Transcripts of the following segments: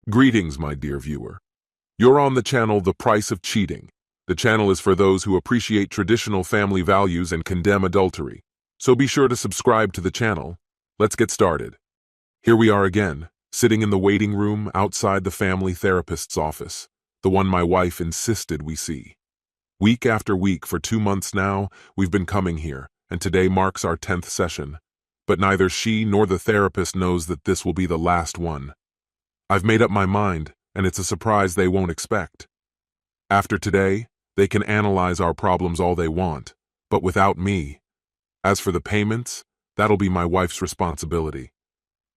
Greetings, my dear viewer. You're on the channel The Price of Cheating. The channel is for those who appreciate traditional family values and condemn adultery. So be sure to subscribe to the channel. Let's get started. Here we are again, sitting in the waiting room outside the family therapist's office, the one my wife insisted we see. Week after week for 2 months now, we've been coming here, and today marks our 10th session. But neither she nor the therapist knows that this will be the last one. I've made up my mind, and it's a surprise they won't expect. After today, they can analyze our problems all they want, but without me. As for the payments, that'll be my wife's responsibility.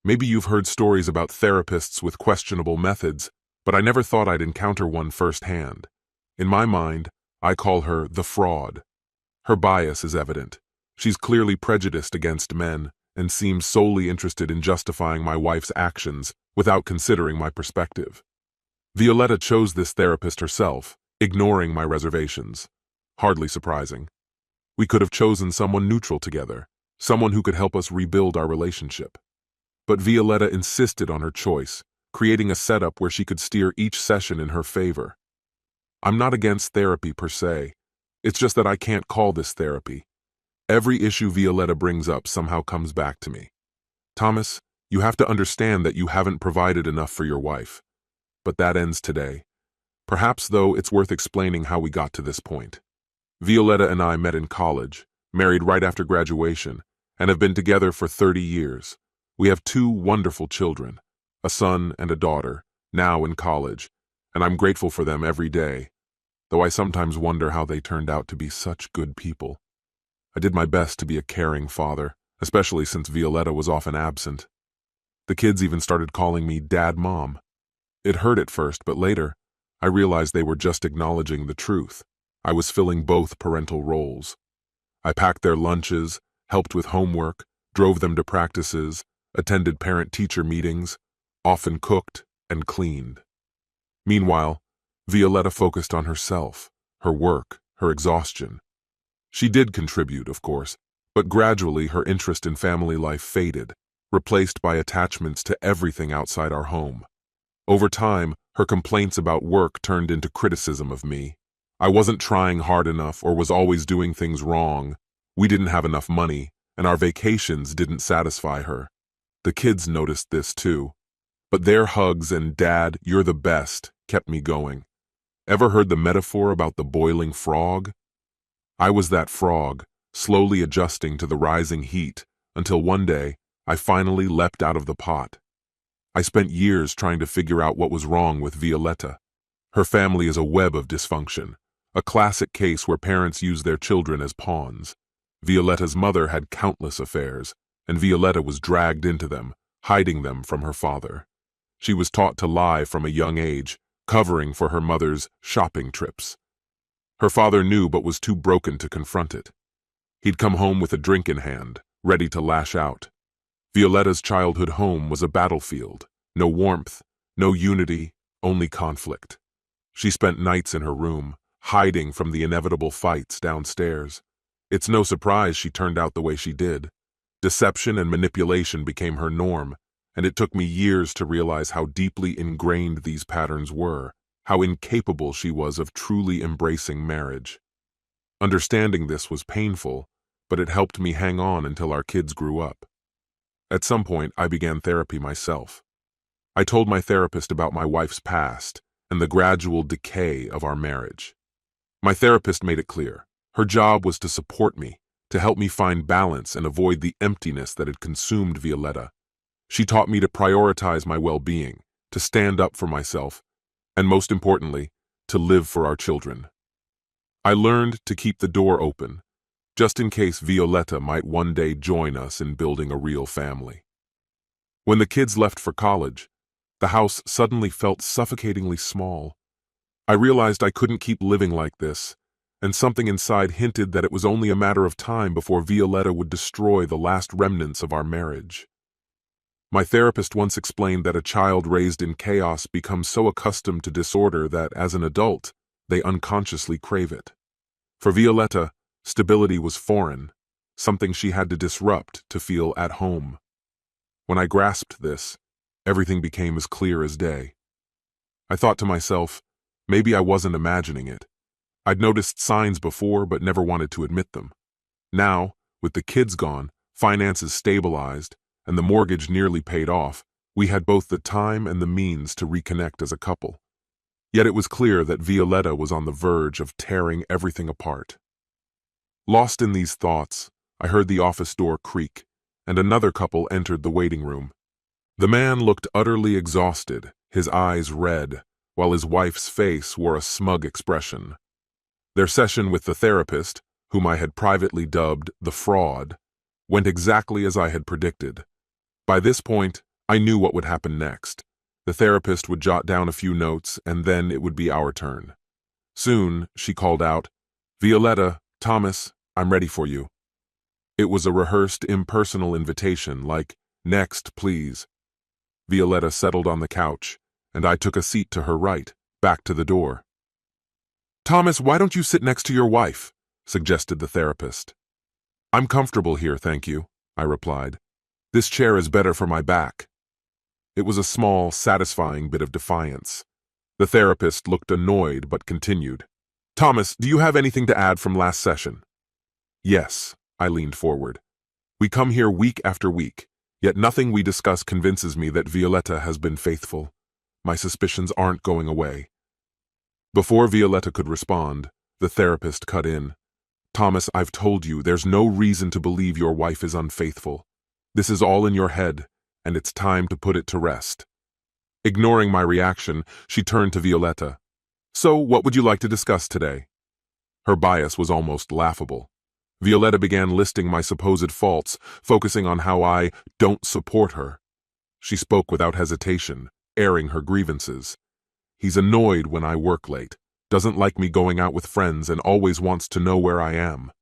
Maybe you've heard stories about therapists with questionable methods, but I never thought I'd encounter one firsthand. In my mind, I call her the fraud. Her bias is evident. She's clearly prejudiced against men and seems solely interested in justifying my wife's actions without considering my perspective. Violetta chose this therapist herself, ignoring my reservations. Hardly surprising. We could have chosen someone neutral together, someone who could help us rebuild our relationship. But Violetta insisted on her choice, creating a setup where she could steer each session in her favor. I'm not against therapy per se. It's just that I can't call this therapy. Every issue Violetta brings up somehow comes back to me. Thomas, you have to understand that you haven't provided enough for your wife. But that ends today. Perhaps, though, it's worth explaining how we got to this point. Violetta and I met in college, married right after graduation, and have been together for 30 years. We have 2 wonderful children, a son and a daughter, now in college, and I'm grateful for them every day, though I sometimes wonder how they turned out to be such good people. I did my best to be a caring father, especially since Violetta was often absent. The kids even started calling me Dad Mom. It hurt at first, but later, I realized they were just acknowledging the truth. I was filling both parental roles. I packed their lunches, helped with homework, drove them to practices, attended parent-teacher meetings, often cooked and cleaned. Meanwhile, Violetta focused on herself, her work, her exhaustion. She did contribute, of course, but gradually her interest in family life faded, replaced by attachments to everything outside our home. Over time, her complaints about work turned into criticism of me. I wasn't trying hard enough or was always doing things wrong. We didn't have enough money, and our vacations didn't satisfy her. The kids noticed this too. But their hugs and "Dad, you're the best" kept me going. Ever heard the metaphor about the boiling frog? I was that frog, slowly adjusting to the rising heat, until one day, I finally leapt out of the pot. I spent years trying to figure out what was wrong with Violetta. Her family is a web of dysfunction, a classic case where parents use their children as pawns. Violetta's mother had countless affairs, and Violetta was dragged into them, hiding them from her father. She was taught to lie from a young age, covering for her mother's shopping trips. Her father knew but was too broken to confront it. He'd come home with a drink in hand, ready to lash out. Violetta's childhood home was a battlefield. No warmth, no unity, only conflict. She spent nights in her room, hiding from the inevitable fights downstairs. It's no surprise she turned out the way she did. Deception and manipulation became her norm, and it took me years to realize how deeply ingrained these patterns were, how incapable she was of truly embracing marriage. Understanding this was painful, but it helped me hang on until our kids grew up. At some point, I began therapy myself. I told my therapist about my wife's past and the gradual decay of our marriage. My therapist made it clear. Her job was to support me, to help me find balance and avoid the emptiness that had consumed Violetta. She taught me to prioritize my well-being, to stand up for myself, and most importantly, to live for our children. I learned to keep the door open, just in case Violetta might one day join us in building a real family. When the kids left for college, the house suddenly felt suffocatingly small. I realized I couldn't keep living like this, and something inside hinted that it was only a matter of time before Violetta would destroy the last remnants of our marriage. My therapist once explained that a child raised in chaos becomes so accustomed to disorder that, as an adult, they unconsciously crave it. For Violetta, stability was foreign, something she had to disrupt to feel at home. When I grasped this, everything became as clear as day. I thought to myself, maybe I wasn't imagining it. I'd noticed signs before but never wanted to admit them. Now, with the kids gone, finances stabilized, and the mortgage nearly paid off, we had both the time and the means to reconnect as a couple. Yet it was clear that Violetta was on the verge of tearing everything apart. Lost in these thoughts, I heard the office door creak, and another couple entered the waiting room. The man looked utterly exhausted, his eyes red, while his wife's face wore a smug expression. Their session with the therapist, whom I had privately dubbed the fraud, went exactly as I had predicted. By this point, I knew what would happen next. The therapist would jot down a few notes, and then it would be our turn. Soon, she called out, "Violetta, Thomas, I'm ready for you." It was a rehearsed, impersonal invitation, like, "Next, please." Violetta settled on the couch, and I took a seat to her right, back to the door. "Thomas, why don't you sit next to your wife?" suggested the therapist. "I'm comfortable here, thank you," I replied. "This chair is better for my back." It was a small, satisfying bit of defiance. The therapist looked annoyed but continued. "Thomas, do you have anything to add from last session?" "Yes," I leaned forward. "We come here week after week, yet nothing we discuss convinces me that Violetta has been faithful. My suspicions aren't going away." Before Violetta could respond, the therapist cut in. "Thomas, I've told you there's no reason to believe your wife is unfaithful. This is all in your head, and it's time to put it to rest." Ignoring my reaction, she turned to Violetta. "So, what would you like to discuss today?" Her bias was almost laughable. Violetta began listing my supposed faults, focusing on how I don't support her. She spoke without hesitation, airing her grievances. "He's annoyed when I work late, doesn't like me going out with friends, and always wants to know where I am."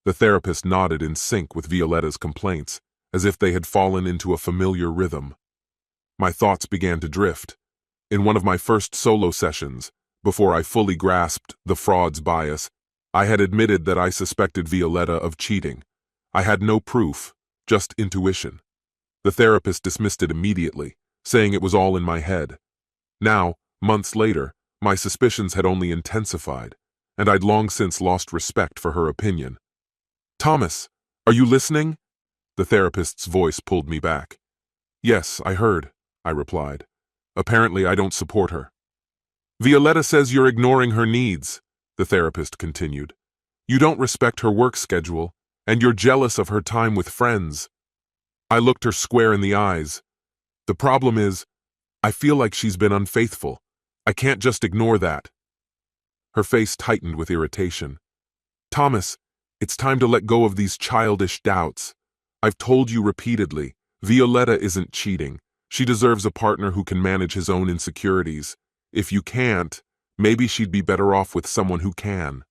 The therapist nodded in sync with Violetta's complaints, as if they had fallen into a familiar rhythm. My thoughts began to drift. In one of my first solo sessions, before I fully grasped the fraud's bias, I had admitted that I suspected Violetta of cheating. I had no proof, just intuition. The therapist dismissed it immediately, saying it was all in my head. Now, months later, my suspicions had only intensified, and I'd long since lost respect for her opinion. "Thomas, are you listening?" The therapist's voice pulled me back. "Yes, I heard," I replied. "Apparently I don't support her." "Violetta says you're ignoring her needs," the therapist continued. "You don't respect her work schedule, and you're jealous of her time with friends." I looked her square in the eyes. "The problem is, I feel like she's been unfaithful. I can't just ignore that." Her face tightened with irritation. "Thomas, it's time to let go of these childish doubts. I've told you repeatedly, Violetta isn't cheating. She deserves a partner who can manage his own insecurities. If you can't, maybe she'd be better off with someone who can."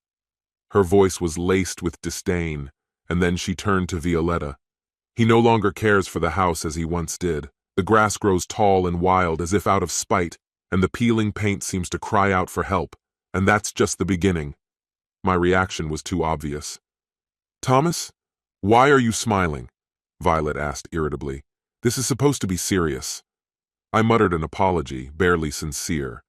Her voice was laced with disdain, and then she turned to Violetta. "He no longer cares for the house as he once did. The grass grows tall and wild as if out of spite, and the peeling paint seems to cry out for help, and that's just the beginning." My reaction was too obvious. "Thomas, why are you smiling?" Violet asked irritably. "This is supposed to be serious." I muttered an apology, barely sincere.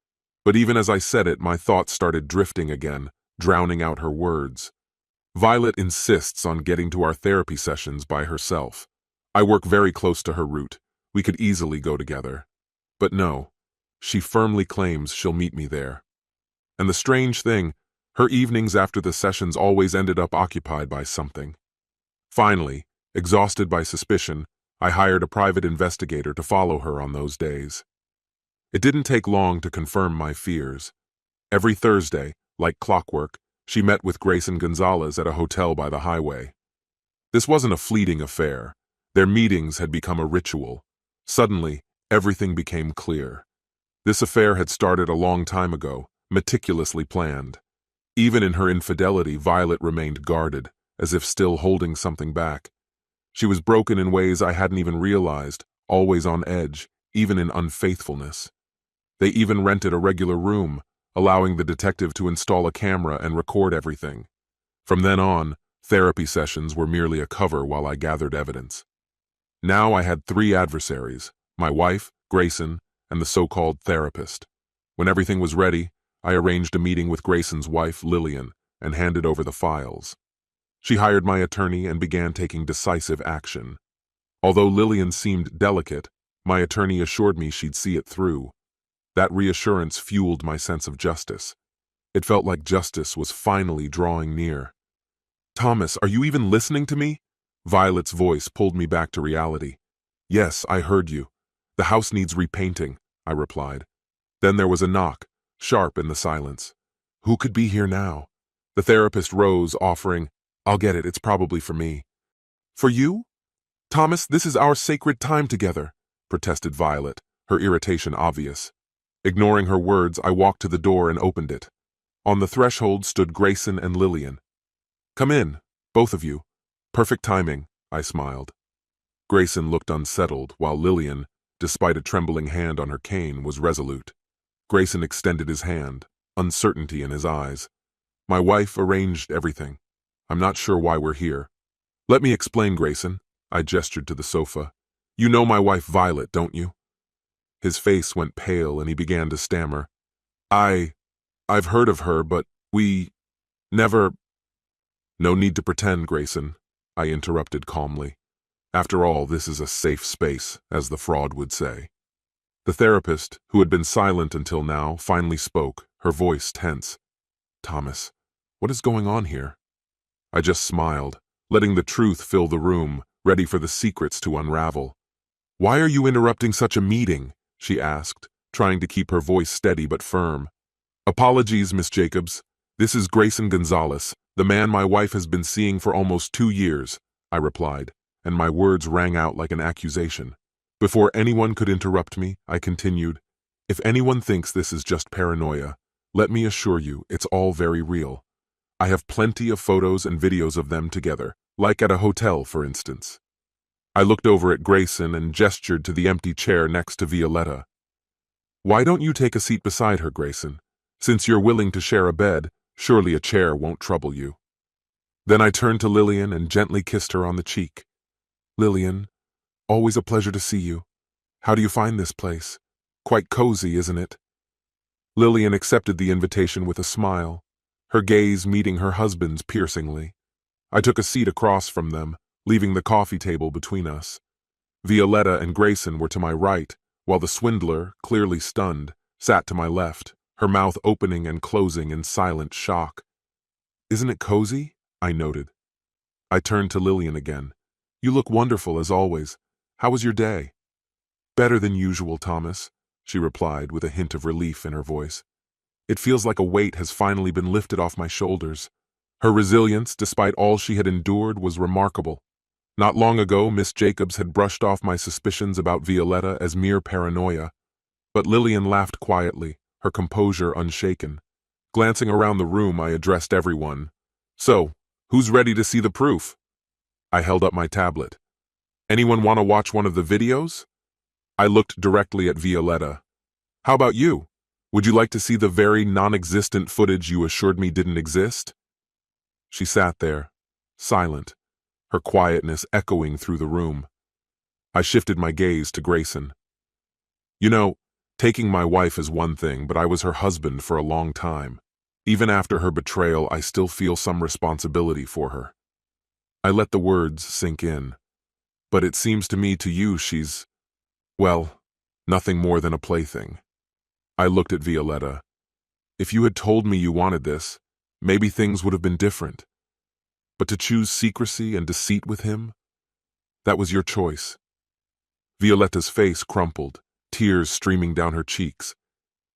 But even as I said it, my thoughts started drifting again, drowning out her words. Violet insists on getting to our therapy sessions by herself. I work very close to her route. We could easily go together. But no, she firmly claims she'll meet me there. And the strange thing, her evenings after the sessions always ended up occupied by something. Finally, exhausted by suspicion, I hired a private investigator to follow her on those days. It didn't take long to confirm my fears. Every Thursday, like clockwork, she met with Grayson Gonzalez at a hotel by the highway. This wasn't a fleeting affair. Their meetings had become a ritual. Suddenly, everything became clear. This affair had started a long time ago, meticulously planned. Even in her infidelity, Violet remained guarded, as if still holding something back. She was broken in ways I hadn't even realized, always on edge, even in unfaithfulness. They even rented a regular room, allowing the detective to install a camera and record everything. From then on, therapy sessions were merely a cover while I gathered evidence. Now I had 3 adversaries: my wife, Grayson, and the so-called therapist. When everything was ready, I arranged a meeting with Grayson's wife, Lillian, and handed over the files. She hired my attorney and began taking decisive action. Although Lillian seemed delicate, my attorney assured me she'd see it through. That reassurance fueled my sense of justice. It felt like justice was finally drawing near. "Thomas, are you even listening to me?" Violet's voice pulled me back to reality. "Yes, I heard you. The house needs repainting," I replied. Then there was a knock, sharp in the silence. Who could be here now? The therapist rose, offering, "I'll get it, it's probably for me." "For you? Thomas, this is our sacred time together," protested Violet, her irritation obvious. Ignoring her words, I walked to the door and opened it. On the threshold stood Grayson and Lillian. "Come in, both of you. Perfect timing," I smiled. Grayson looked unsettled, while Lillian, despite a trembling hand on her cane, was resolute. Grayson extended his hand, uncertainty in his eyes. "My wife arranged everything. I'm not sure why we're here." "Let me explain, Grayson." I gestured to the sofa. "You know my wife Violet, don't you?" His face went pale and he began to stammer. I've heard of her, but we never—" "No need to pretend, Grayson," I interrupted calmly. "After all, this is a safe space, as the fraud would say." The therapist, who had been silent until now, finally spoke, her voice tense. "Thomas, what is going on here?" I just smiled, letting the truth fill the room, ready for the secrets to unravel. "Why are you interrupting such a meeting?" she asked, trying to keep her voice steady but firm. "Apologies, Miss Jacobs. This is Grayson Gonzalez, the man my wife has been seeing for almost 2 years, I replied, and my words rang out like an accusation. Before anyone could interrupt me, I continued, "If anyone thinks this is just paranoia, let me assure you it's all very real. I have plenty of photos and videos of them together, like at a hotel, for instance." I looked over at Grayson and gestured to the empty chair next to Violetta. "Why don't you take a seat beside her, Grayson? Since you're willing to share a bed, surely a chair won't trouble you." Then I turned to Lillian and gently kissed her on the cheek. "Lillian, always a pleasure to see you. How do you find this place? Quite cozy, isn't it?" Lillian accepted the invitation with a smile, her gaze meeting her husband's piercingly. I took a seat across from them, leaving the coffee table between us. Violetta and Grayson were to my right, while the swindler, clearly stunned, sat to my left, her mouth opening and closing in silent shock. "Isn't it cozy?" I noted. I turned to Lillian again. "You look wonderful as always. How was your day?" "Better than usual, Thomas," she replied with a hint of relief in her voice. "It feels like a weight has finally been lifted off my shoulders." Her resilience, despite all she had endured, was remarkable. Not long ago, Miss Jacobs had brushed off my suspicions about Violetta as mere paranoia, but Lillian laughed quietly, her composure unshaken. Glancing around the room, I addressed everyone. "So, who's ready to see the proof?" I held up my tablet. "Anyone want to watch one of the videos?" I looked directly at Violetta. "How about you? Would you like to see the very non-existent footage you assured me didn't exist?" She sat there, silent, her quietness echoing through the room. I shifted my gaze to Grayson. "You know, taking my wife is one thing, but I was her husband for a long time. Even after her betrayal, I still feel some responsibility for her." I let the words sink in. "But it seems to me to you she's, well, nothing more than a plaything." I looked at Violetta. "If you had told me you wanted this, maybe things would have been different. But to choose secrecy and deceit with him, that was your choice." Violetta's face crumpled, tears streaming down her cheeks.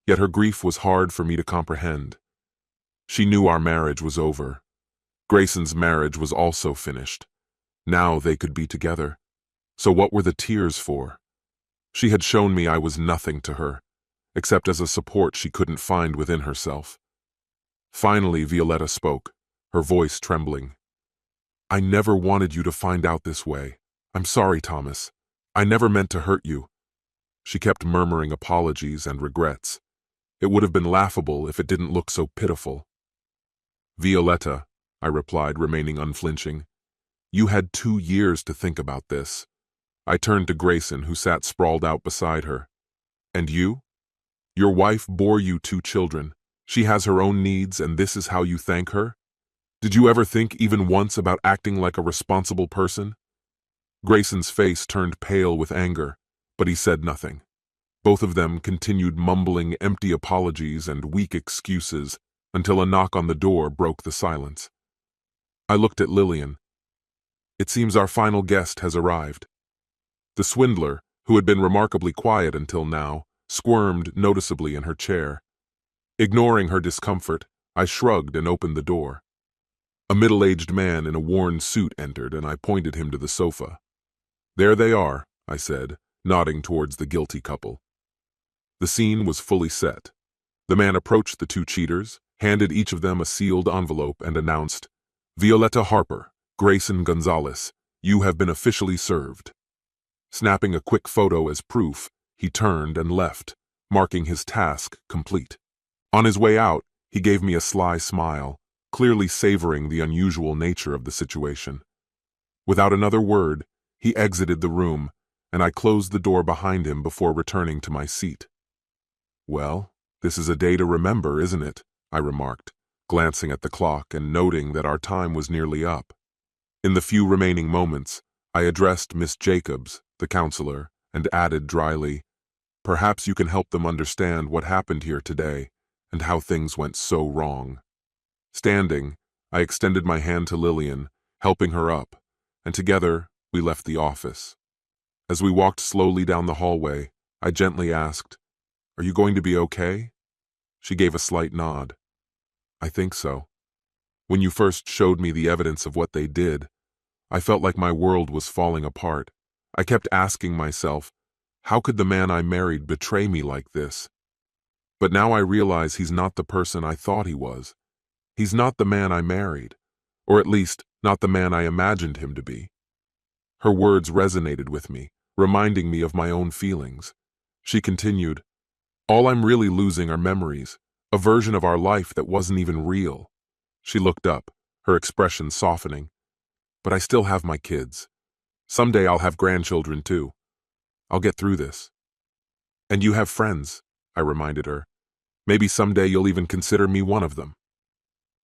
Yet her grief was hard for me to comprehend. She knew our marriage was over. Grayson's marriage was also finished. Now they could be together. So what were the tears for? She had shown me I was nothing to her, except as a support she couldn't find within herself. Finally, Violetta spoke, her voice trembling. "I never wanted you to find out this way. I'm sorry, Thomas. I never meant to hurt you." She kept murmuring apologies and regrets. It would have been laughable if it didn't look so pitiful. "Violetta," I replied, remaining unflinching, "you had 2 years to think about this." I turned to Grayson, who sat sprawled out beside her. "And you?" Your wife bore you 2 children. She has her own needs, and this is how you thank her? Did you ever think even once about acting like a responsible person?" Grayson's face turned pale with anger, but he said nothing. Both of them continued mumbling empty apologies and weak excuses until a knock on the door broke the silence. I looked at Lillian. "It seems our final guest has arrived." The swindler, who had been remarkably quiet until now, squirmed noticeably in her chair. Ignoring her discomfort, I shrugged and opened the door. A middle-aged man in a worn suit entered, and I pointed him to the sofa. "There they are," I said, nodding towards the guilty couple. The scene was fully set. The man approached the 2 cheaters, handed each of them a sealed envelope, and announced, "Violetta Harper, Grayson Gonzalez, you have been officially served." Snapping a quick photo as proof, he turned and left, marking his task complete. On his way out, he gave me a sly smile, clearly savoring the unusual nature of the situation. Without another word, he exited the room, and I closed the door behind him before returning to my seat. "Well, this is a day to remember, isn't it?" I remarked, glancing at the clock and noting that our time was nearly up. In the few remaining moments, I addressed Miss Jacobs, the counselor, and added dryly, "Perhaps you can help them understand what happened here today and how things went so wrong." Standing, I extended my hand to Lillian, helping her up, and together we left the office. As we walked slowly down the hallway, I gently asked, "Are you going to be okay?" She gave a slight nod. "I think so. When you first showed me the evidence of what they did, I felt like my world was falling apart. I kept asking myself, how could the man I married betray me like this? But now I realize he's not the person I thought he was. He's not the man I married, or at least not the man I imagined him to be." Her words resonated with me, reminding me of my own feelings. She continued, "All I'm really losing are memories, a version of our life that wasn't even real." She looked up, her expression softening. "But I still have my kids. Someday I'll have grandchildren too. I'll get through this." "And you have friends," I reminded her. "Maybe someday you'll even consider me one of them."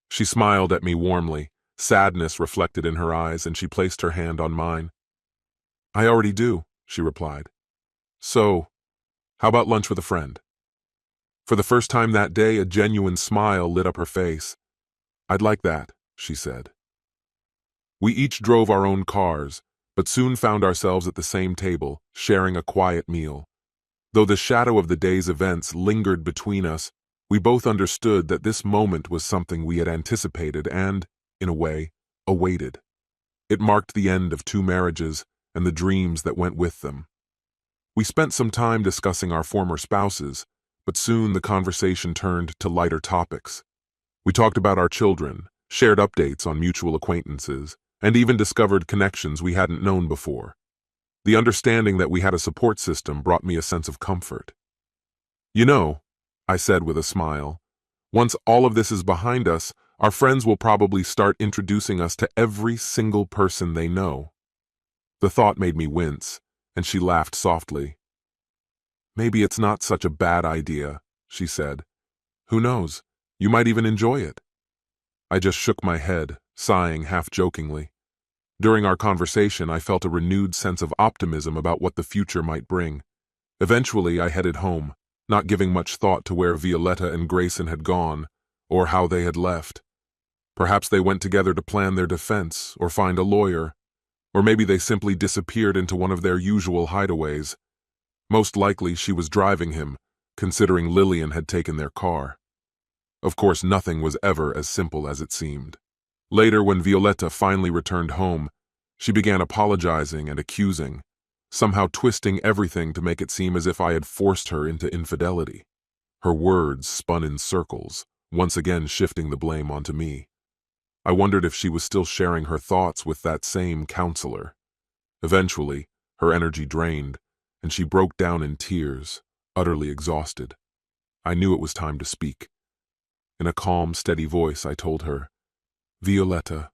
She smiled at me warmly, sadness reflected in her eyes, and she placed her hand on mine. "I already do," she replied. "So, how about lunch with a friend?" For the first time that day, a genuine smile lit up her face. "I'd like that," she said. We each drove our own cars, but soon found ourselves at the same table, sharing a quiet meal. Though the shadow of the day's events lingered between us, we both understood that this moment was something we had anticipated and, in a way, awaited. It marked the end of 2 marriages and the dreams that went with them. We spent some time discussing our former spouses, but soon the conversation turned to lighter topics. We talked about our children, shared updates on mutual acquaintances, and even discovered connections we hadn't known before. The understanding that we had a support system brought me a sense of comfort. "You know," I said with a smile, "once all of this is behind us, our friends will probably start introducing us to every single person they know." The thought made me wince, and she laughed softly. "Maybe it's not such a bad idea," she said. "Who knows? You might even enjoy it." I just shook my head, sighing half-jokingly. During our conversation, I felt a renewed sense of optimism about what the future might bring. Eventually, I headed home, not giving much thought to where Violetta and Grayson had gone, or how they had left. Perhaps they went together to plan their defense, or find a lawyer, or maybe they simply disappeared into one of their usual hideaways. Most likely she was driving him, considering Lillian had taken their car. Of course, nothing was ever as simple as it seemed. Later, when Violetta finally returned home, she began apologizing and accusing, somehow twisting everything to make it seem as if I had forced her into infidelity. Her words spun in circles, once again shifting the blame onto me. I wondered if she was still sharing her thoughts with that same counselor. Eventually, her energy drained, and she broke down in tears, utterly exhausted. I knew it was time to speak. In a calm, steady voice, I told her, "Violetta,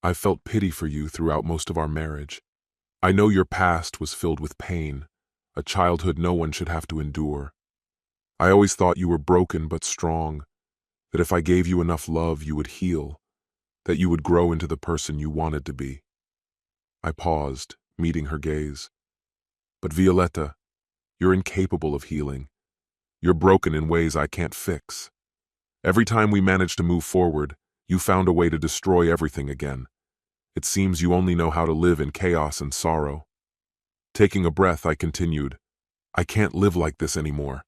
I've felt pity for you throughout most of our marriage. I know your past was filled with pain, a childhood no one should have to endure. I always thought you were broken but strong, that if I gave you enough love, you would heal, that you would grow into the person you wanted to be. I paused, meeting her gaze. But Violetta, you're incapable of healing. You're broken in ways I can't fix. Every time we managed to move forward, you found a way to destroy everything again. It seems you only know how to live in chaos and sorrow. Taking a breath, I continued, I can't live like this anymore.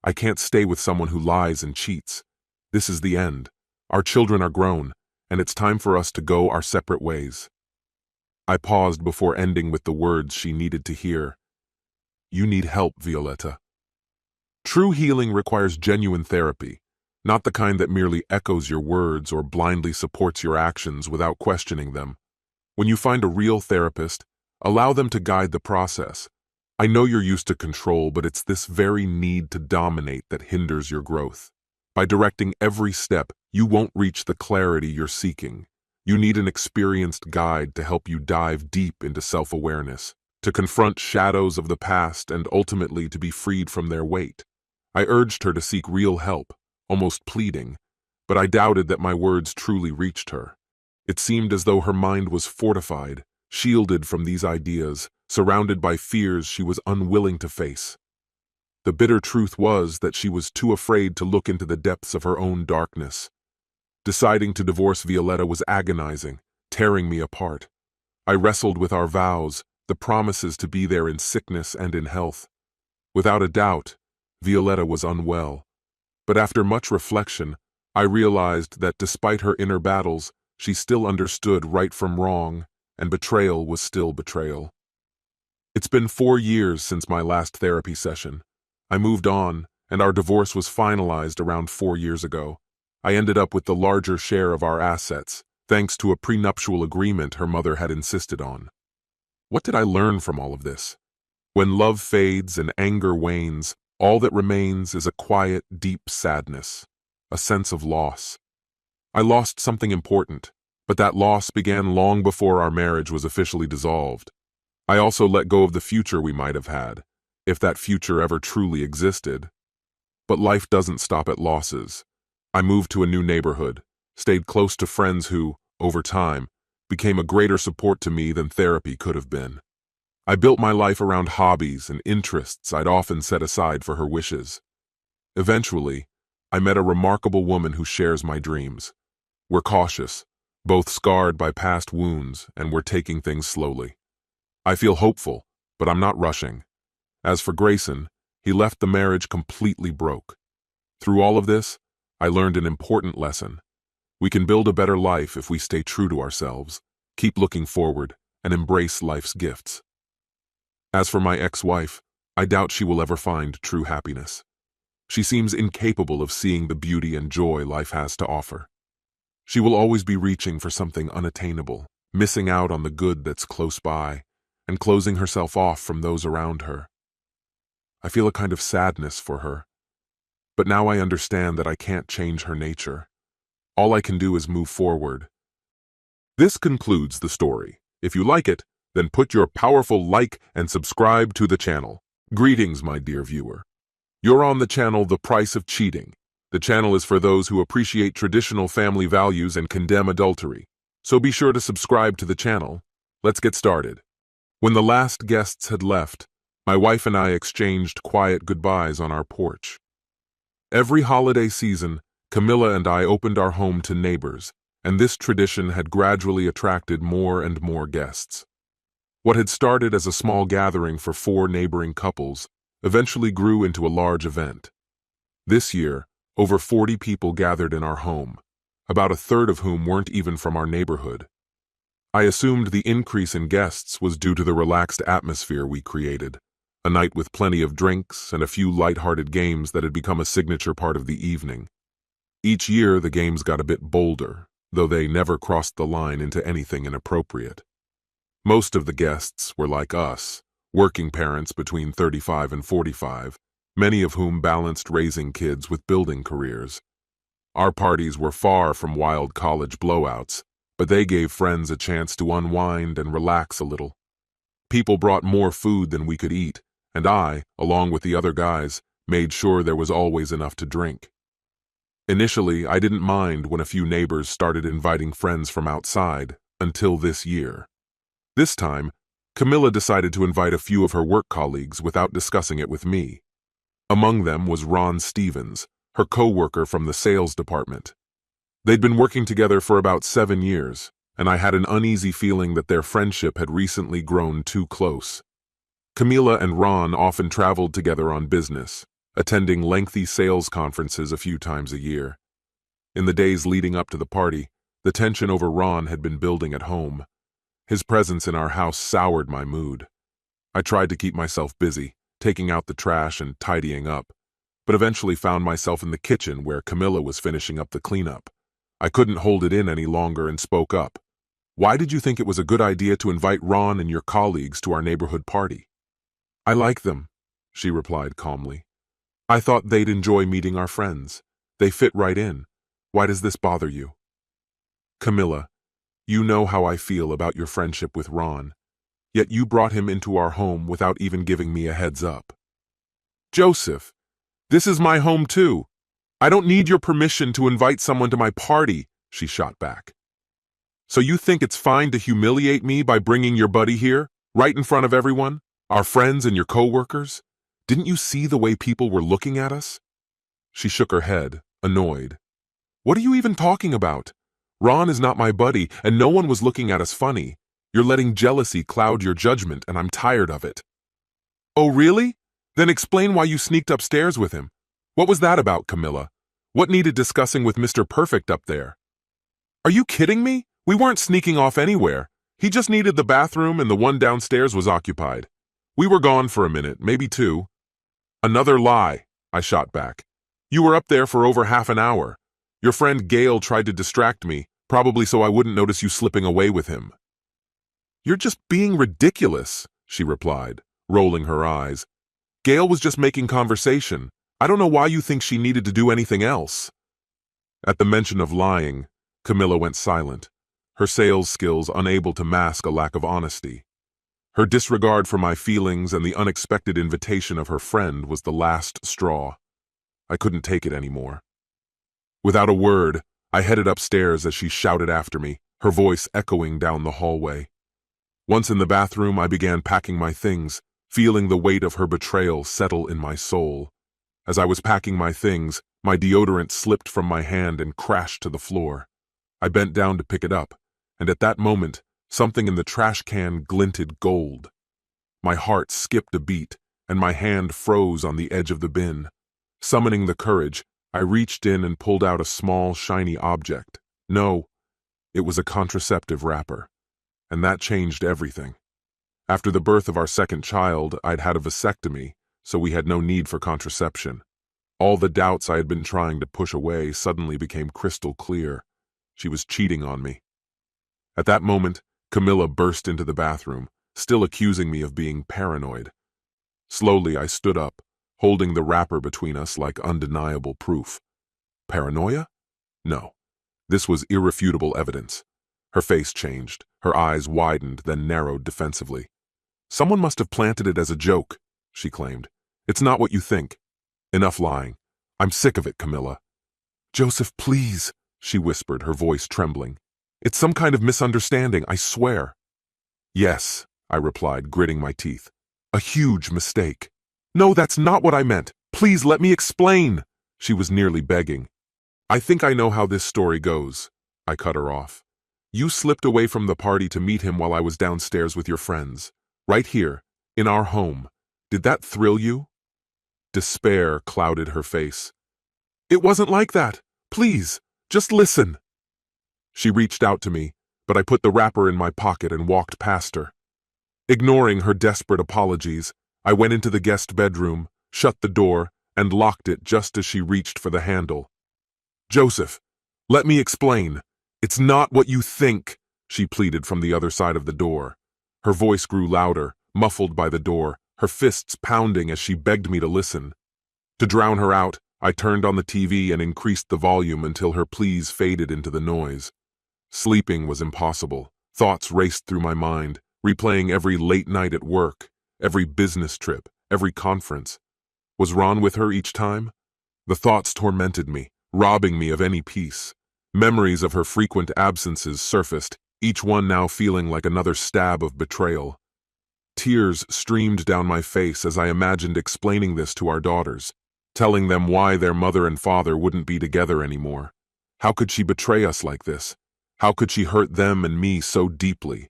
I can't stay with someone who lies and cheats. This is the end. Our children are grown, and it's time for us to go our separate ways. I paused before ending with the words she needed to hear. You need help, Violetta. True healing requires genuine therapy, not the kind that merely echoes your words or blindly supports your actions without questioning them. When you find a real therapist, allow them to guide the process. I know you're used to control, but it's this very need to dominate that hinders your growth. By directing every step, you won't reach the clarity you're seeking. You need an experienced guide to help you dive deep into self-awareness, to confront shadows of the past and ultimately to be freed from their weight. I urged her to seek real help, almost pleading, but I doubted that my words truly reached her. It seemed as though her mind was fortified, shielded from these ideas, surrounded by fears she was unwilling to face. The bitter truth was that she was too afraid to look into the depths of her own darkness. Deciding to divorce Violetta was agonizing, tearing me apart. I wrestled with our vows, the promises to be there in sickness and in health. Without a doubt, Violetta was unwell. But after much reflection, I realized that despite her inner battles, she still understood right from wrong, and betrayal was still betrayal. It's been 4 years since my last therapy session. I moved on, and our divorce was finalized around 4 years ago. I ended up with the larger share of our assets, thanks to a prenuptial agreement her mother had insisted on. What did I learn from all of this? When love fades and anger wanes, all that remains is a quiet, deep sadness, a sense of loss. I lost something important, but that loss began long before our marriage was officially dissolved. I also let go of the future we might have had, if that future ever truly existed. But life doesn't stop at losses. I moved to a new neighborhood, stayed close to friends who, over time, became a greater support to me than therapy could have been. I built my life around hobbies and interests I'd often set aside for her wishes. Eventually, I met a remarkable woman who shares my dreams. We're cautious, both scarred by past wounds, and we're taking things slowly. I feel hopeful, but I'm not rushing. As for Grayson, he left the marriage completely broke. Through all of this, I learned an important lesson. We can build a better life if we stay true to ourselves, keep looking forward, and embrace life's gifts. As for my ex-wife, I doubt she will ever find true happiness. She seems incapable of seeing the beauty and joy life has to offer. She will always be reaching for something unattainable, missing out on the good that's close by, and closing herself off from those around her. I feel a kind of sadness for her. But now I understand that I can't change her nature. All I can do is move forward. This concludes the story. If you like it, then put your powerful like and subscribe to the channel. Greetings, my dear viewer. You're on the channel The Price of Cheating. The channel is for those who appreciate traditional family values and condemn adultery. So be sure to subscribe to the channel. Let's get started. When the last guests had left, my wife and I exchanged quiet goodbyes on our porch. Every holiday season, Camilla and I opened our home to neighbors, and this tradition had gradually attracted more and more guests. What had started as a small gathering for 4 neighboring couples eventually grew into a large event. This year, over 40 people gathered in our home, about a third of whom weren't even from our neighborhood. I assumed the increase in guests was due to the relaxed atmosphere we created, a night with plenty of drinks and a few light-hearted games that had become a signature part of the evening. Each year, the games got a bit bolder, though they never crossed the line into anything inappropriate. Most of the guests were like us, working parents between 35 and 45, many of whom balanced raising kids with building careers. Our parties were far from wild college blowouts, but they gave friends a chance to unwind and relax a little. People brought more food than we could eat, and I, along with the other guys, made sure there was always enough to drink. Initially, I didn't mind when a few neighbors started inviting friends from outside, until this year. This time, Camilla decided to invite a few of her work colleagues without discussing it with me. Among them was Ron Stevens, her co-worker from the sales department. They'd been working together for about 7 years, and I had an uneasy feeling that their friendship had recently grown too close. Camilla and Ron often traveled together on business, attending lengthy sales conferences a few times a year. In the days leading up to the party, the tension over Ron had been building at home. His presence in our house soured my mood. I tried to keep myself busy, taking out the trash and tidying up, but eventually found myself in the kitchen where Camilla was finishing up the cleanup. I couldn't hold it in any longer and spoke up. "Why did you think it was a good idea to invite Ron and your colleagues to our neighborhood party?" "I like them," she replied calmly. "I thought they'd enjoy meeting our friends. They fit right in. Why does this bother you?" "Camilla, you know how I feel about your friendship with Ron, yet you brought him into our home without even giving me a heads up." "Joseph, this is my home too. I don't need your permission to invite someone to my party," she shot back. "So you think it's fine to humiliate me by bringing your buddy here, right in front of everyone, our friends and your co-workers? Didn't you see the way people were looking at us?" She shook her head, annoyed. "What are you even talking about? Ron is not my buddy, and no one was looking at us funny. You're letting jealousy cloud your judgment, and I'm tired of it." "Oh, really? Then explain why you sneaked upstairs with him. What was that about, Camilla? What needed discussing with Mr. Perfect up there?" "Are you kidding me? We weren't sneaking off anywhere. He just needed the bathroom and the one downstairs was occupied. We were gone for a minute, maybe 2. "Another lie," I shot back. "You were up there for over half an hour. Your friend Gail tried to distract me, probably so I wouldn't notice you slipping away with him." "You're just being ridiculous," she replied, rolling her eyes. "Gail was just making conversation. I don't know why you think she needed to do anything else." At the mention of lying, Camilla went silent, her sales skills unable to mask a lack of honesty. Her disregard for my feelings and the unexpected invitation of her friend was the last straw. I couldn't take it anymore. Without a word, I headed upstairs as she shouted after me, her voice echoing down the hallway. Once in the bathroom, I began packing my things, feeling the weight of her betrayal settle in my soul. As I was packing my things, my deodorant slipped from my hand and crashed to the floor. I bent down to pick it up, and at that moment, something in the trash can glinted gold. My heart skipped a beat, and my hand froze on the edge of the bin. Summoning the courage, I reached in and pulled out a small, shiny object. No, it was a contraceptive wrapper. And that changed everything. After the birth of our second child, I'd had a vasectomy, so we had no need for contraception. All the doubts I had been trying to push away suddenly became crystal clear. She was cheating on me. At that moment, Camilla burst into the bathroom, still accusing me of being paranoid. Slowly, I stood up, holding the wrapper between us like undeniable proof. Paranoia? No. This was irrefutable evidence. Her face changed, her eyes widened, then narrowed defensively. "Someone must have planted it as a joke," she claimed. "It's not what you think. Enough lying. I'm sick of it, Camilla." "Joseph, please," she whispered, her voice trembling. "It's some kind of misunderstanding, I swear." "Yes," I replied, gritting my teeth. "A huge mistake." "No, that's not what I meant. Please let me explain," she was nearly begging. "I think I know how this story goes," I cut her off. "You slipped away from the party to meet him while I was downstairs with your friends. Right here, in our home. Did that thrill you?" Despair clouded her face. "It wasn't like that. Please, just listen." She reached out to me, but I put the wrapper in my pocket and walked past her. Ignoring her desperate apologies, I went into the guest bedroom, shut the door, and locked it just as she reached for the handle. "Joseph, let me explain. It's not what you think," she pleaded from the other side of the door. Her voice grew louder, muffled by the door, her fists pounding as she begged me to listen. To drown her out, I turned on the TV and increased the volume until her pleas faded into the noise. Sleeping was impossible. Thoughts raced through my mind, replaying every late night at work, every business trip, every conference. Was Ron with her each time? The thoughts tormented me, robbing me of any peace. Memories of her frequent absences surfaced, each one now feeling like another stab of betrayal. Tears streamed down my face as I imagined explaining this to our daughters, telling them why their mother and father wouldn't be together anymore. How could she betray us like this? How could she hurt them and me so deeply?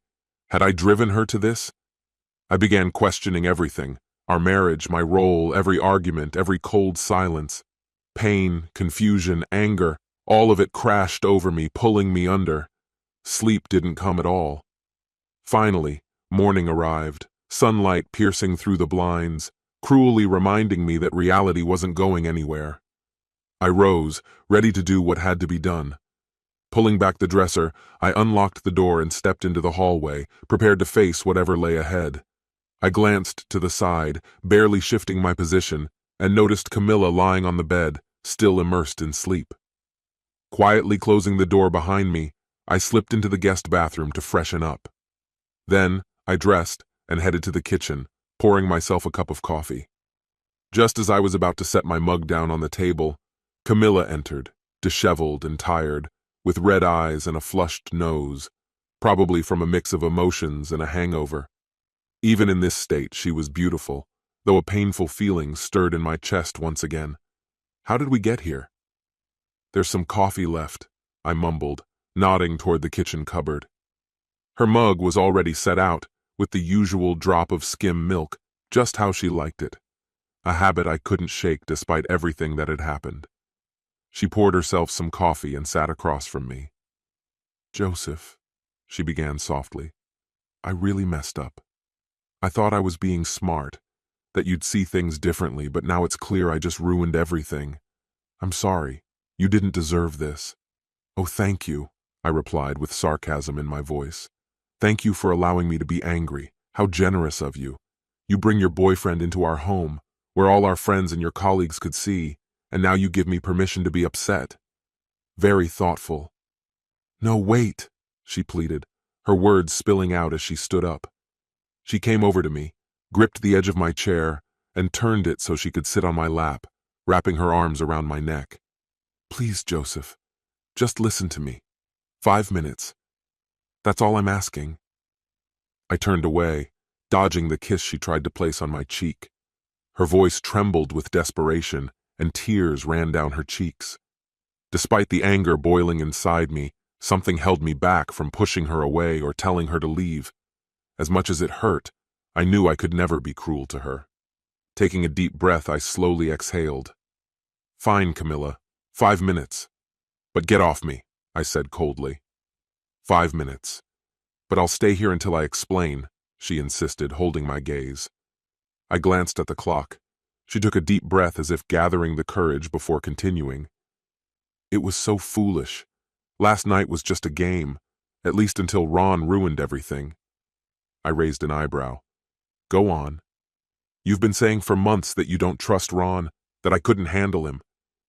Had I driven her to this? I began questioning everything, our marriage, my role, every argument, every cold silence. Pain, confusion, anger, all of it crashed over me, pulling me under. Sleep didn't come at all. Finally, morning arrived, sunlight piercing through the blinds, cruelly reminding me that reality wasn't going anywhere. I rose, ready to do what had to be done. Pulling back the dresser, I unlocked the door and stepped into the hallway, prepared to face whatever lay ahead. I glanced to the side, barely shifting my position, and noticed Camilla lying on the bed, still immersed in sleep. Quietly closing the door behind me, I slipped into the guest bathroom to freshen up. Then, I dressed and headed to the kitchen, pouring myself a cup of coffee. Just as I was about to set my mug down on the table, Camilla entered, disheveled and tired, with red eyes and a flushed nose, probably from a mix of emotions and a hangover. Even in this state, she was beautiful, though a painful feeling stirred in my chest once again. How did we get here? There's some coffee left, I mumbled, nodding toward the kitchen cupboard. Her mug was already set out, with the usual drop of skim milk, just how she liked it, a habit I couldn't shake despite everything that had happened. She poured herself some coffee and sat across from me. "Joseph," she began softly, "I really messed up. I thought I was being smart, that you'd see things differently, but now it's clear I just ruined everything. I'm sorry. You didn't deserve this." "Oh, thank you," I replied with sarcasm in my voice. "Thank you for allowing me to be angry. How generous of you. You bring your boyfriend into our home, where all our friends and your colleagues could see, and now you give me permission to be upset. Very thoughtful." "No, wait," she pleaded, her words spilling out as she stood up. She came over to me, gripped the edge of my chair, and turned it so she could sit on my lap, wrapping her arms around my neck. "Please, Joseph, just listen to me. 5 minutes. That's all I'm asking." I turned away, dodging the kiss she tried to place on my cheek. Her voice trembled with desperation, and tears ran down her cheeks. Despite the anger boiling inside me, something held me back from pushing her away or telling her to leave. As much as it hurt, I knew I could never be cruel to her. Taking a deep breath, I slowly exhaled. "Fine, Camilla. 5 minutes. But get off me," I said coldly. 5 minutes. "But I'll stay here until I explain," she insisted, holding my gaze. I glanced at the clock. She took a deep breath as if gathering the courage before continuing. "It was so foolish. Last night was just a game, at least until Ron ruined everything." I raised an eyebrow. "Go on." "You've been saying for months that you don't trust Ron, that I couldn't handle him.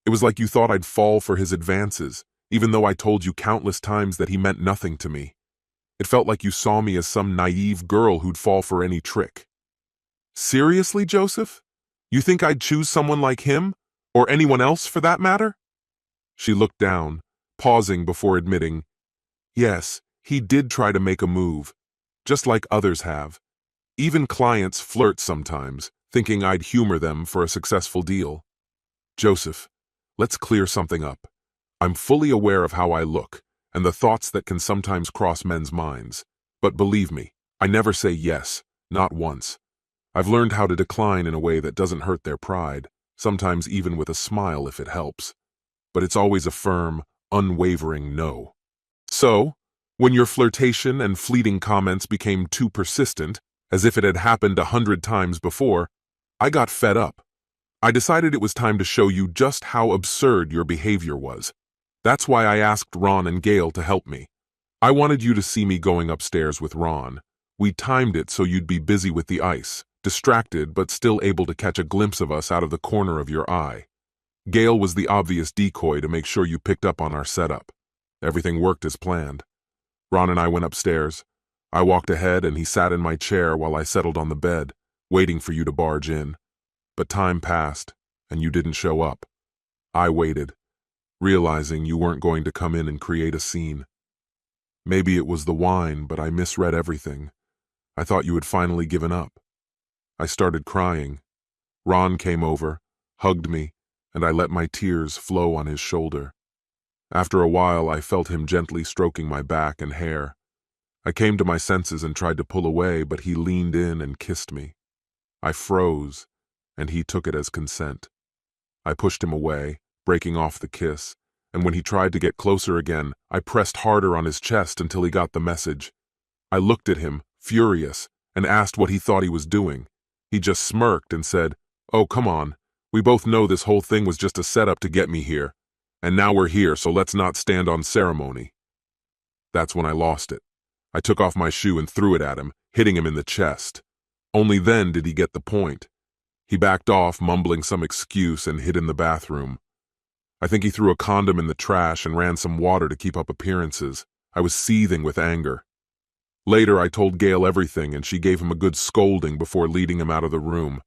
It was like you thought I'd fall for his advances, even though I told you countless times that he meant nothing to me. It felt like you saw me as some naive girl who'd fall for any trick." "Seriously, Joseph? You think I'd choose someone like him? Or anyone else for that matter?" She looked down, pausing before admitting, "Yes, he did try to make a move, just like others have. Even clients flirt sometimes, thinking I'd humor them for a successful deal. Joseph, let's clear something up. I'm fully aware of how I look, and the thoughts that can sometimes cross men's minds. But believe me, I never say yes, not once. I've learned how to decline in a way that doesn't hurt their pride, sometimes even with a smile if it helps. But it's always a firm, unwavering no. So, when your flirtation and fleeting comments became too persistent, as if it had happened 100 times before, I got fed up. I decided it was time to show you just how absurd your behavior was. That's why I asked Ron and Gail to help me. I wanted you to see me going upstairs with Ron. We timed it so you'd be busy with the ice, distracted but still able to catch a glimpse of us out of the corner of your eye. Gail was the obvious decoy to make sure you picked up on our setup. Everything worked as planned. Ron and I went upstairs. I walked ahead and he sat in my chair while I settled on the bed, waiting for you to barge in. But time passed, and you didn't show up. I waited, realizing you weren't going to come in and create a scene. Maybe it was the wine, but I misread everything. I thought you had finally given up. I started crying. Ron came over, hugged me, and I let my tears flow on his shoulder. After a while, I felt him gently stroking my back and hair. I came to my senses and tried to pull away, but he leaned in and kissed me. I froze, and he took it as consent. I pushed him away, breaking off the kiss, and when he tried to get closer again, I pressed harder on his chest until he got the message. I looked at him, furious, and asked what he thought he was doing. He just smirked and said, "Oh, come on. We both know this whole thing was just a setup to get me here. And now we're here, so let's not stand on ceremony." That's when I lost it. I took off my shoe and threw it at him, hitting him in the chest. Only then did he get the point. He backed off, mumbling some excuse, and hid in the bathroom. I think he threw a condom in the trash and ran some water to keep up appearances. I was seething with anger. Later, I told Gail everything, and she gave him a good scolding before leading him out of the room.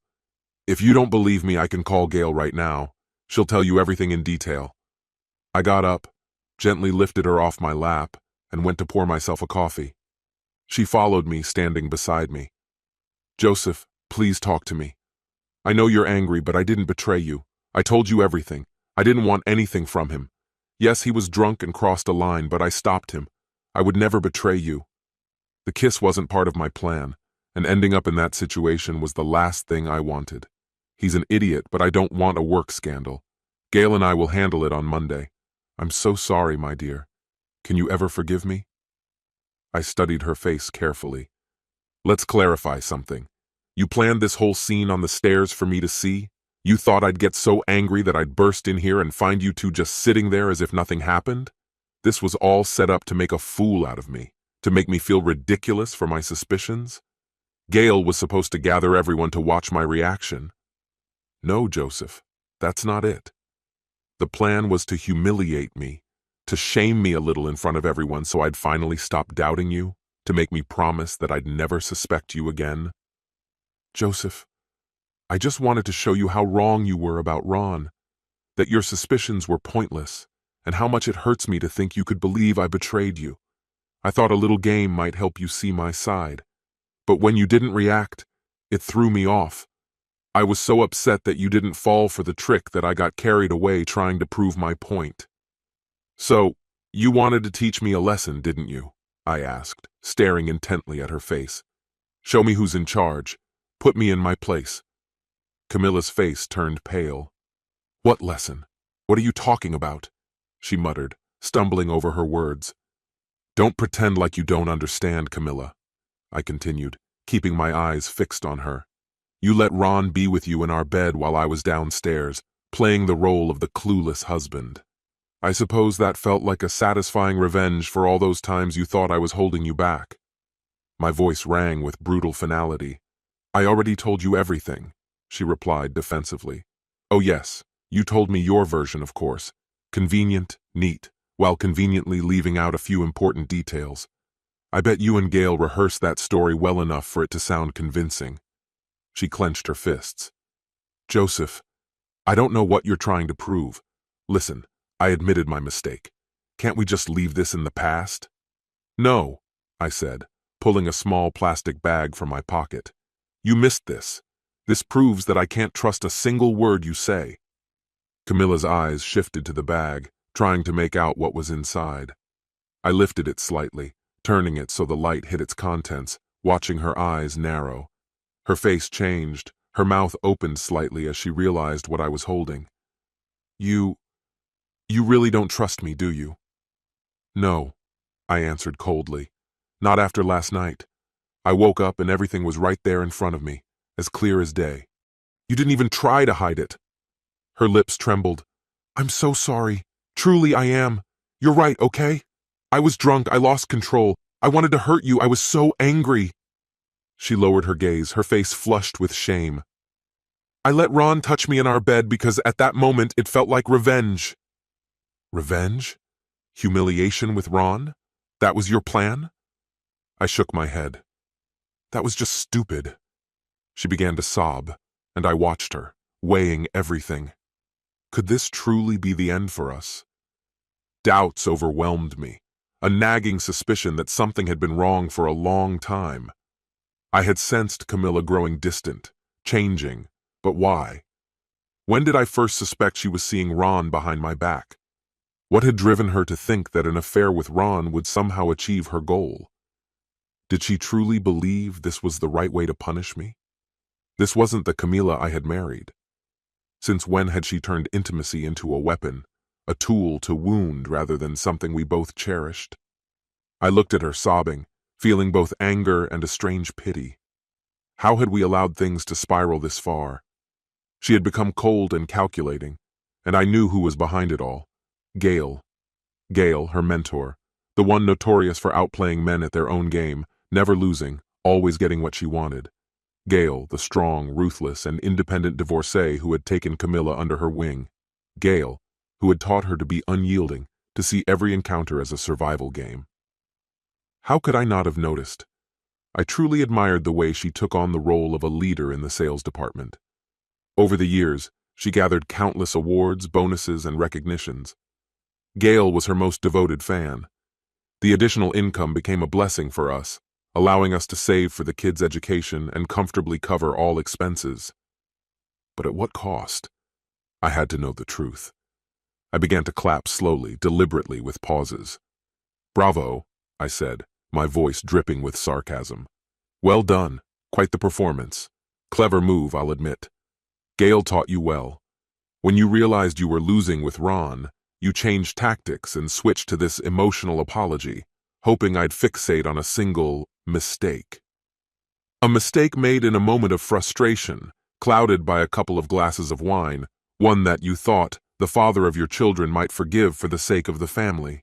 If you don't believe me, I can call Gail right now. She'll tell you everything in detail. I got up, gently lifted her off my lap, and went to pour myself a coffee. She followed me, standing beside me. "Joseph, please talk to me. I know you're angry, but I didn't betray you. I told you everything. I didn't want anything from him. Yes, he was drunk and crossed a line, but I stopped him. I would never betray you. The kiss wasn't part of my plan, and ending up in that situation was the last thing I wanted. He's an idiot, but I don't want a work scandal. Gail and I will handle it on Monday. I'm so sorry, my dear. Can you ever forgive me?" I studied her face carefully. "Let's clarify something. You planned this whole scene on the stairs for me to see? You thought I'd get so angry that I'd burst in here and find you two just sitting there as if nothing happened? This was all set up to make a fool out of me, to make me feel ridiculous for my suspicions? Gail was supposed to gather everyone to watch my reaction." "No, Joseph, that's not it. The plan was to humiliate me, to shame me a little in front of everyone so I'd finally stop doubting you, to make me promise that I'd never suspect you again." "Joseph, I just wanted to show you how wrong you were about Ron, that your suspicions were pointless, and how much it hurts me to think you could believe I betrayed you. I thought a little game might help you see my side. But when you didn't react, it threw me off. I was so upset that you didn't fall for the trick that I got carried away trying to prove my point." "So, you wanted to teach me a lesson, didn't you?" I asked, staring intently at her face. "Show me who's in charge. Put me in my place." Camilla's face turned pale. "What lesson? What are you talking about?" she muttered, stumbling over her words. "Don't pretend like you don't understand, Camilla," I continued, keeping my eyes fixed on her. "You let Ron be with you in our bed while I was downstairs, playing the role of the clueless husband. I suppose that felt like a satisfying revenge for all those times you thought I was holding you back." My voice rang with brutal finality. "I already told you everything," she replied defensively. "Oh yes, you told me your version, of course. Convenient, neat, while conveniently leaving out a few important details. I bet you and Gail rehearsed that story well enough for it to sound convincing." She clenched her fists. "Joseph, I don't know what you're trying to prove. Listen, I admitted my mistake. Can't we just leave this in the past?" "No," I said, pulling a small plastic bag from my pocket. "You missed this. This proves that I can't trust a single word you say." Camilla's eyes shifted to the bag, trying to make out what was inside. I lifted it slightly, turning it so the light hit its contents, watching her eyes narrow. Her face changed, her mouth opened slightly as she realized what I was holding. You really don't trust me, do you?" "No," I answered coldly. "Not after last night. I woke up and everything was right there in front of me, as clear as day. You didn't even try to hide it." Her lips trembled. "I'm so sorry. Truly I am. You're right, okay? I was drunk, I lost control. I wanted to hurt you, I was so angry." She lowered her gaze, her face flushed with shame. "I let Ron touch me in our bed because at that moment it felt like revenge." "Revenge? Humiliation with Ron? That was your plan?" I shook my head. "That was just stupid." She began to sob, and I watched her, weighing everything. Could this truly be the end for us? Doubts overwhelmed me, a nagging suspicion that something had been wrong for a long time. I had sensed Camilla growing distant, changing, but why? When did I first suspect she was seeing Ron behind my back? What had driven her to think that an affair with Ron would somehow achieve her goal? Did she truly believe this was the right way to punish me? This wasn't the Camilla I had married. Since when had she turned intimacy into a weapon, a tool to wound rather than something we both cherished? I looked at her sobbing, feeling both anger and a strange pity. How had we allowed things to spiral this far? She had become cold and calculating, and I knew who was behind it all. Gail. Gail, her mentor, the one notorious for outplaying men at their own game, never losing, always getting what she wanted. Gail, the strong, ruthless, and independent divorcee who had taken Camilla under her wing. Gail, who had taught her to be unyielding, to see every encounter as a survival game. How could I not have noticed? I truly admired the way she took on the role of a leader in the sales department. Over the years, she gathered countless awards, bonuses, and recognitions. Gail was her most devoted fan. The additional income became a blessing for us, allowing us to save for the kids' education and comfortably cover all expenses. But at what cost? I had to know the truth. I began to clap slowly, deliberately, with pauses. "Bravo," I said, my voice dripping with sarcasm. "Well done. Quite the performance. Clever move, I'll admit. Gail taught you well. When you realized you were losing with Ron, you changed tactics and switched to this emotional apology, hoping I'd fixate on a single mistake. A mistake made in a moment of frustration, clouded by a couple of glasses of wine, one that you thought the father of your children might forgive for the sake of the family.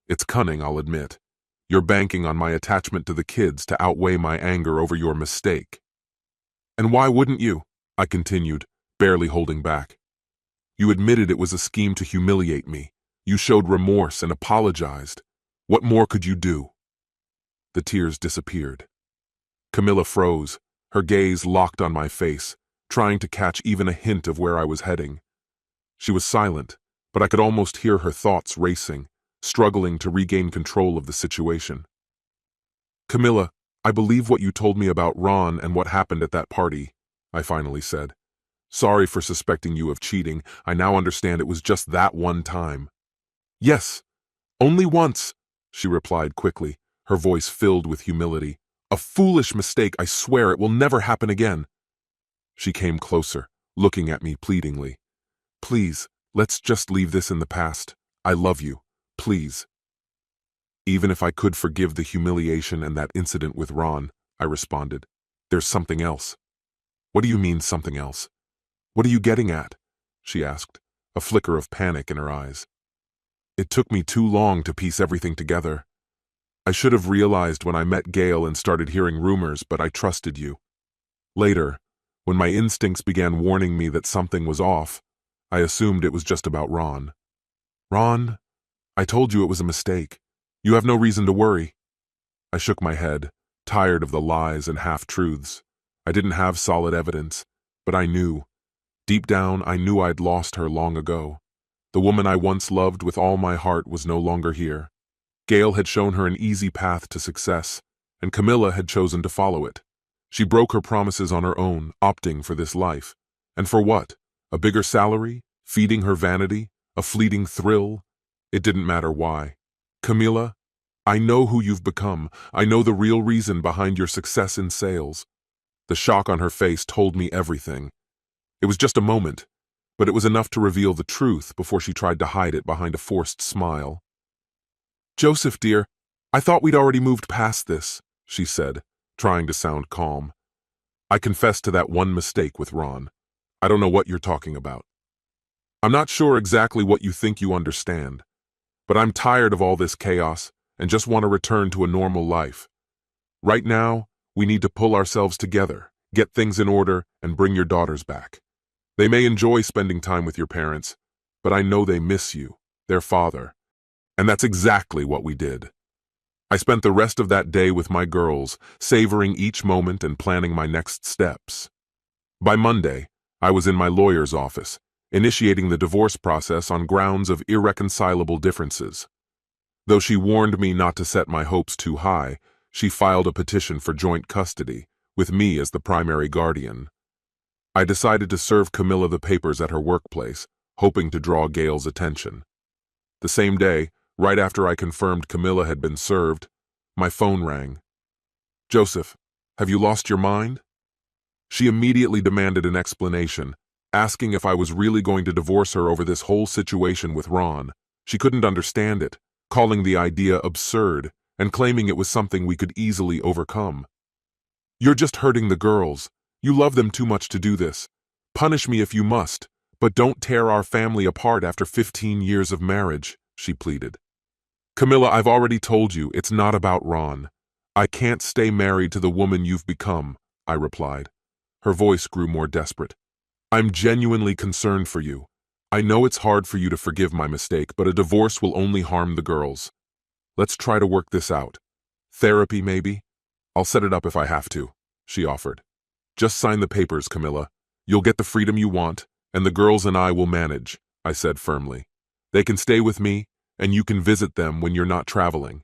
It's cunning, I'll admit. You're banking on my attachment to the kids to outweigh my anger over your mistake." "And why wouldn't you?" I continued, barely holding back. "You admitted it was a scheme to humiliate me. You showed remorse and apologized. What more could you do?" The tears disappeared. Camilla froze, her gaze locked on my face, trying to catch even a hint of where I was heading. She was silent, but I could almost hear her thoughts racing, struggling to regain control of the situation. "Camilla, I believe what you told me about Ron and what happened at that party," I finally said. "Sorry for suspecting you of cheating. I now understand it was just that one time." "Yes, only once," she replied quickly, her voice filled with humility. "A foolish mistake, I swear it will never happen again." She came closer, looking at me pleadingly. "Please, let's just leave this in the past. I love you. Please." "Even if I could forgive the humiliation and that incident with Ron," I responded, "there's something else." "What do you mean, something else? What are you getting at?" she asked, a flicker of panic in her eyes. "It took me too long to piece everything together. I should have realized when I met Gail and started hearing rumors, but I trusted you. Later, when my instincts began warning me that something was off, I assumed it was just about Ron. Ron, I told you it was a mistake. You have no reason to worry." I shook my head, tired of the lies and half-truths. I didn't have solid evidence, but I knew. Deep down, I knew I'd lost her long ago. The woman I once loved with all my heart was no longer here. Gail had shown her an easy path to success, and Camilla had chosen to follow it. She broke her promises on her own, opting for this life. And for what? A bigger salary? Feeding her vanity? A fleeting thrill? It didn't matter why. "Camilla, I know who you've become. I know the real reason behind your success in sales." The shock on her face told me everything. It was just a moment, but it was enough to reveal the truth before she tried to hide it behind a forced smile. "Joseph, dear, I thought we'd already moved past this," she said, trying to sound calm. "I confessed to that one mistake with Ron. I don't know what you're talking about. I'm not sure exactly what you think you understand, but I'm tired of all this chaos and just want to return to a normal life. Right now, we need to pull ourselves together, get things in order, and bring your daughters back. They may enjoy spending time with your parents, but I know they miss you, their father. And that's exactly what we did. I spent the rest of that day with my girls, savoring each moment and planning my next steps. By Monday, I was in my lawyer's office, initiating the divorce process on grounds of irreconcilable differences. Though she warned me not to set my hopes too high, she filed a petition for joint custody, with me as the primary guardian. I decided to serve Camilla the papers at her workplace, hoping to draw Gail's attention. The same day, right after I confirmed Camilla had been served, my phone rang. "Joseph, have you lost your mind?" She immediately demanded an explanation, asking if I was really going to divorce her over this whole situation with Ron. She couldn't understand it, calling the idea absurd and claiming it was something we could easily overcome. "You're just hurting the girls. You love them too much to do this. Punish me if you must, but don't tear our family apart after 15 years of marriage," she pleaded. "Camilla, I've already told you it's not about Ron. I can't stay married to the woman you've become," I replied. Her voice grew more desperate. "I'm genuinely concerned for you. I know it's hard for you to forgive my mistake, but a divorce will only harm the girls. Let's try to work this out. Therapy, maybe? I'll set it up if I have to," she offered. "Just sign the papers, Camilla. You'll get the freedom you want, and the girls and I will manage," I said firmly. "They can stay with me, and you can visit them when you're not traveling.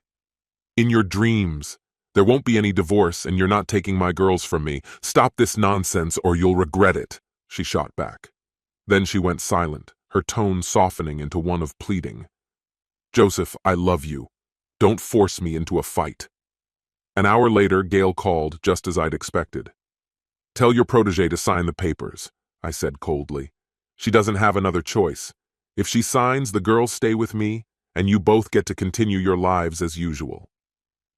In your dreams. There won't be any divorce, and you're not taking my girls from me. Stop this nonsense or you'll regret it," she shot back. Then she went silent, her tone softening into one of pleading. "Joseph, I love you. Don't force me into a fight." An hour later, Gail called, just as I'd expected. "Tell your protege to sign the papers," I said coldly. "She doesn't have another choice. If she signs, the girls stay with me, and you both get to continue your lives as usual."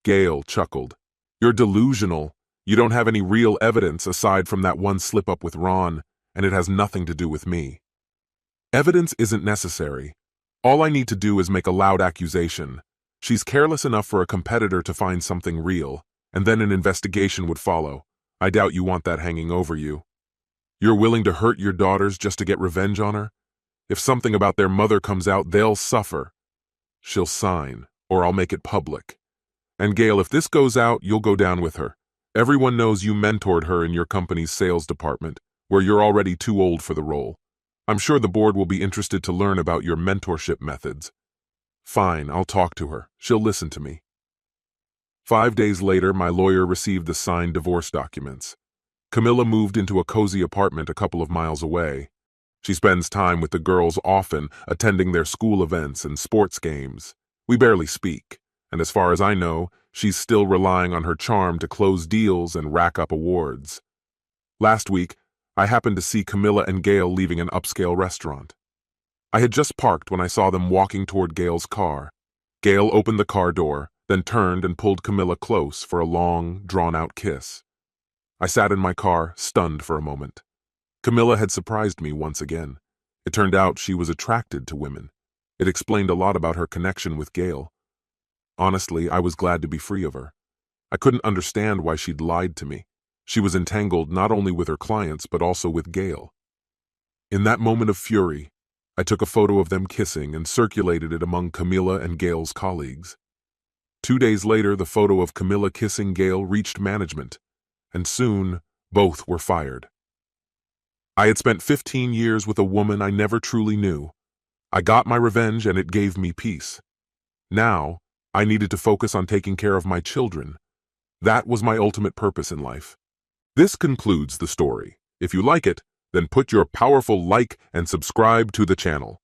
Gail chuckled. "You're delusional. You don't have any real evidence aside from that one slip-up with Ron, and it has nothing to do with me." "Evidence isn't necessary. All I need to do is make a loud accusation. She's careless enough for a competitor to find something real, and then an investigation would follow. I doubt you want that hanging over you. You're willing to hurt your daughters just to get revenge on her? If something about their mother comes out, they'll suffer. She'll sign, or I'll make it public. And Gail, if this goes out, you'll go down with her. Everyone knows you mentored her in your company's sales department, where you're already too old for the role. I'm sure the board will be interested to learn about your mentorship methods." "Fine, I'll talk to her. She'll listen to me." 5 days later, my lawyer received the signed divorce documents. Camilla moved into a cozy apartment a couple of miles away. She spends time with the girls often, attending their school events and sports games. We barely speak, and as far as I know, she's still relying on her charm to close deals and rack up awards. Last week, I happened to see Camilla and Gail leaving an upscale restaurant. I had just parked when I saw them walking toward Gail's car. Gail opened the car door, then turned and pulled Camilla close for a long, drawn-out kiss. I sat in my car, stunned for a moment. Camilla had surprised me once again. It turned out she was attracted to women. It explained a lot about her connection with Gail. Honestly, I was glad to be free of her. I couldn't understand why she'd lied to me. She was entangled not only with her clients, but also with Gail. In that moment of fury, I took a photo of them kissing and circulated it among Camilla and Gail's colleagues. 2 days later, the photo of Camilla kissing Gail reached management, and soon, both were fired. I had spent 15 years with a woman I never truly knew. I got my revenge and it gave me peace. Now, I needed to focus on taking care of my children. That was my ultimate purpose in life. This concludes the story. If you like it, then put your powerful like and subscribe to the channel.